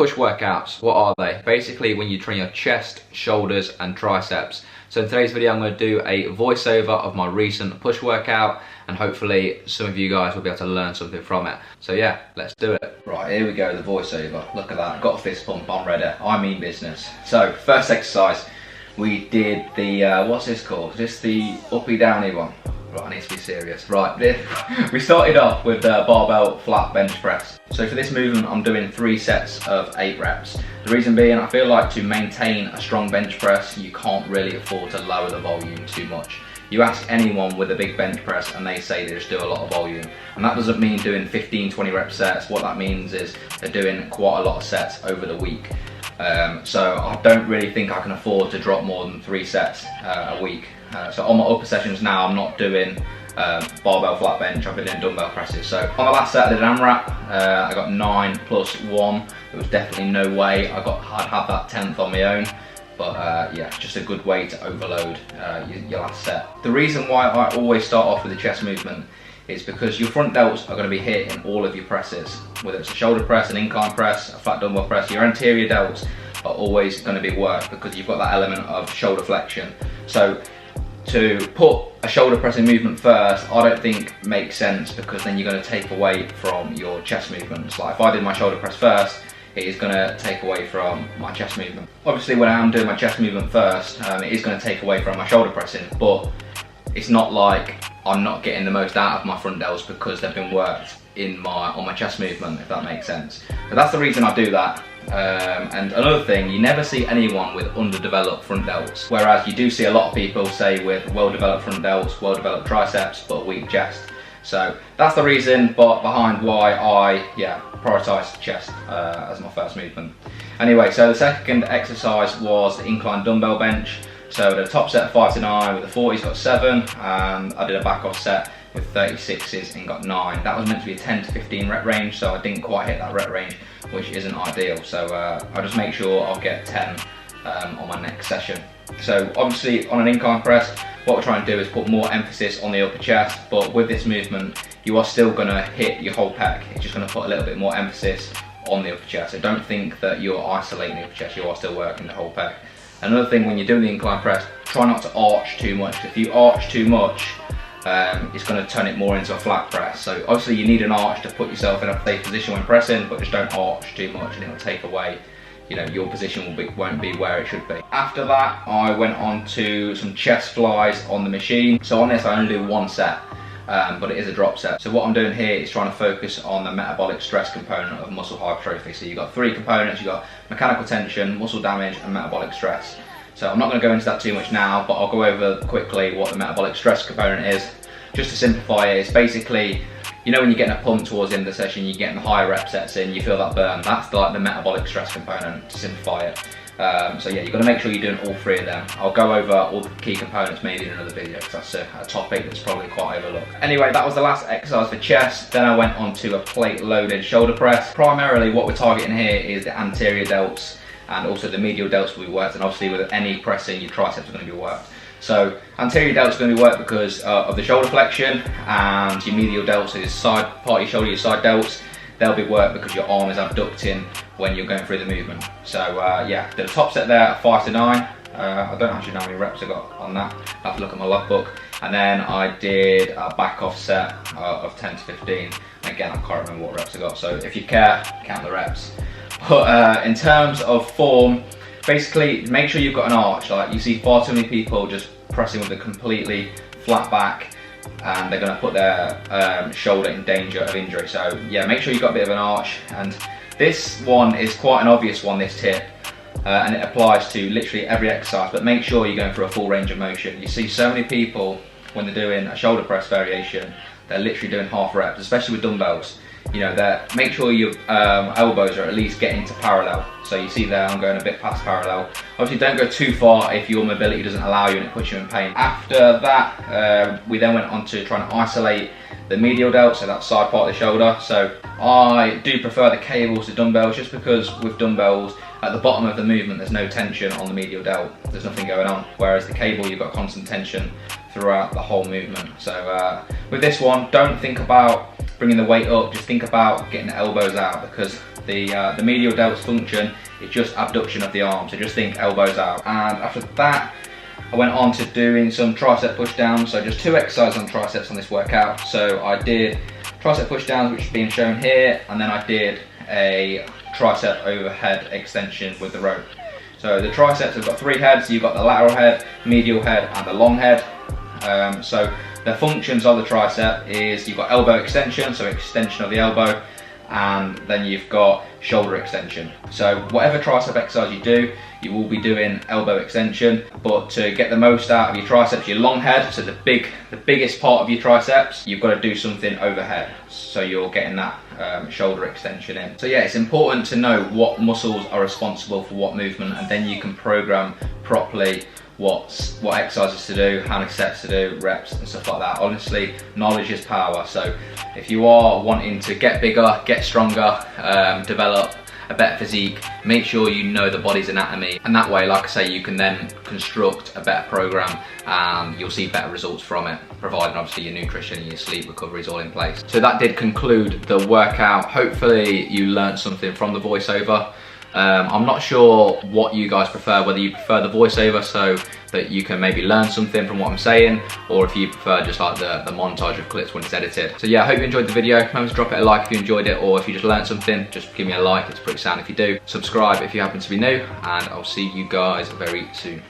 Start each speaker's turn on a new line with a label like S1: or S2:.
S1: Push workouts, what are they? Basically when you train your chest, shoulders and triceps. So in today's video I'm going to do a voiceover of my recent push workout, and hopefully some of you guys will be able to learn something from it. So yeah, let's do it. Right, here we go, the voiceover. Look at that, I've got a fist pump, I'm ready. I mean business. So first exercise, we did the, what's this called? Is this the uppy downy one? Right, I need to be serious. Right, we started off with the barbell flat bench press. So for this movement, I'm doing 3 sets of 8 reps. The reason being, I feel like to maintain a strong bench press, you can't really afford to lower the volume too much. You ask anyone with a big bench press and they say they just do a lot of volume. And that doesn't mean doing 15, 20 rep sets. What that means is they're doing quite a lot of sets over the week. So I don't really think I can afford to drop more than 3 sets a week. So on my upper sessions now, I'm not doing barbell flat bench, I've been doing dumbbell presses. So on the last set I did an AMRAP, I got 9 plus 1. There was definitely no way I'd have that 10th on my own. But yeah, it's just a good way to overload your last set. The reason why I always start off with the chest movement is because your front delts are going to be hit in all of your presses. Whether it's a shoulder press, an incline press, a flat dumbbell press, your anterior delts are always going to be worked because you've got that element of shoulder flexion. So to put a shoulder pressing movement first, I don't think makes sense, because then you're going to take away from your chest movements. Like if I did my shoulder press first, it is going to take away from my chest movement. Obviously when I am doing my chest movement first, it is going to take away from my shoulder pressing, but it's not like I'm not getting the most out of my front delts because they've been worked on my chest movement, if that makes sense. But that's the reason I do that. And another thing, you never see anyone with underdeveloped front delts, whereas you do see a lot of people, say, with well-developed front delts, well-developed triceps, but weak chest. So that's the reason behind why I prioritise chest as my first movement. Anyway, so the second exercise was the incline dumbbell bench. So the top set of 5 to 9 with the 40s got 7, and I did a back off set with 36s and got 9. That was meant to be a 10 to 15 rep range, so I didn't quite hit that rep range, which isn't ideal. So I'll just make sure I'll get 10 on my next session. So obviously on an incline press, what we're trying to do is put more emphasis on the upper chest, but with this movement, you are still gonna hit your whole pec. It's just gonna put a little bit more emphasis on the upper chest. So don't think that you're isolating the upper chest, you are still working the whole pec. Another thing, when you're doing the incline press, try not to arch too much. If you arch too much, it's going to turn it more into a flat press. So obviously you need an arch to put yourself in a safe position when pressing, but just don't arch too much and it'll take away, your position won't be where it should be. After that, I went on to some chest flies on the machine. So on this I only do 1 set, but it is a drop set. So what I'm doing here is trying to focus on the metabolic stress component of muscle hypertrophy. So you've got 3 components, you've got mechanical tension, muscle damage and metabolic stress. So I'm not going to go into that too much now, but I'll go over quickly what the metabolic stress component is. Just to simplify it, it's basically, when you're getting a pump towards the end of the session, you're getting the higher rep sets in, you feel that burn. That's like the metabolic stress component, to simplify it. So yeah, you've got to make sure you're doing all 3 of them. I'll go over all the key components maybe in another video, because that's a topic that's probably quite overlooked. Anyway, that was the last exercise for chest. Then I went on to a plate loaded shoulder press. Primarily what we're targeting here is the anterior delts and also the medial delts will be worked, and obviously with any pressing, your triceps are going to be worked. So anterior delts are going to be worked because of the shoulder flexion, and your medial delts, so your side part of your shoulder, your side delts, they'll be worked because your arm is abducting when you're going through the movement. So yeah, did a top set there at 5 to 9. I don't actually know how many reps I got on that. I have to look at my logbook. And then I did a back off set of 10 to 15. Again, I can't remember what reps I got. So if you care, count the reps. But in terms of form, basically make sure you've got an arch. Like, you see far too many people just pressing with a completely flat back, and they're going to put their shoulder in danger of injury. So yeah, make sure you've got a bit of an arch. And this one is quite an obvious one, this tip, and it applies to literally every exercise, but make sure you're going for a full range of motion. You see so many people when they're doing a shoulder press variation, they're literally doing half reps, especially with dumbbells. Make sure your elbows are at least getting to parallel. So you see there, I'm going a bit past parallel. Obviously don't go too far if your mobility doesn't allow you and it puts you in pain. After that, we then went on to trying to isolate the medial delt, so that side part of the shoulder. So I do prefer the cables to dumbbells, just because with dumbbells, at the bottom of the movement, there's no tension on the medial delt. There's nothing going on. Whereas the cable, you've got constant tension throughout the whole movement. So with this one, don't think about bringing the weight up, just think about getting the elbows out, because The medial delt's function is just abduction of the arm, so just think elbows out. And after that, I went on to doing some tricep push downs, so just 2 exercises on triceps on this workout. So I did tricep push downs, which is being shown here, and then I did a tricep overhead extension with the rope. So the triceps have got 3 heads. You've got the lateral head, medial head, and the long head. So the functions of the tricep is you've got elbow extension, so extension of the elbow, and then you've got shoulder extension. So whatever tricep exercise you do, you will be doing elbow extension, but to get the most out of your triceps, your long head, so the biggest part of your triceps, you've got to do something overhead, so you're getting that shoulder extension in. So yeah, it's important to know what muscles are responsible for what movement, and then you can program properly what exercises to do, how many sets to do, reps and stuff like that. Honestly, knowledge is power. So if you are wanting to get bigger, get stronger, develop a better physique, make sure you know the body's anatomy, and that way, like I say, you can then construct a better program and you'll see better results from it, providing obviously your nutrition and your sleep recovery is all in place. So that did conclude the workout. Hopefully you learned something from the voiceover. I'm not sure what you guys prefer, whether you prefer the voiceover so that you can maybe learn something from what I'm saying, or if you prefer just like the montage of clips when it's edited. So yeah, I hope you enjoyed the video. Remember to drop it a like if you enjoyed it, or if you just learned something, just give me a like. It's pretty sound if you do. Subscribe if you happen to be new, and I'll see you guys very soon.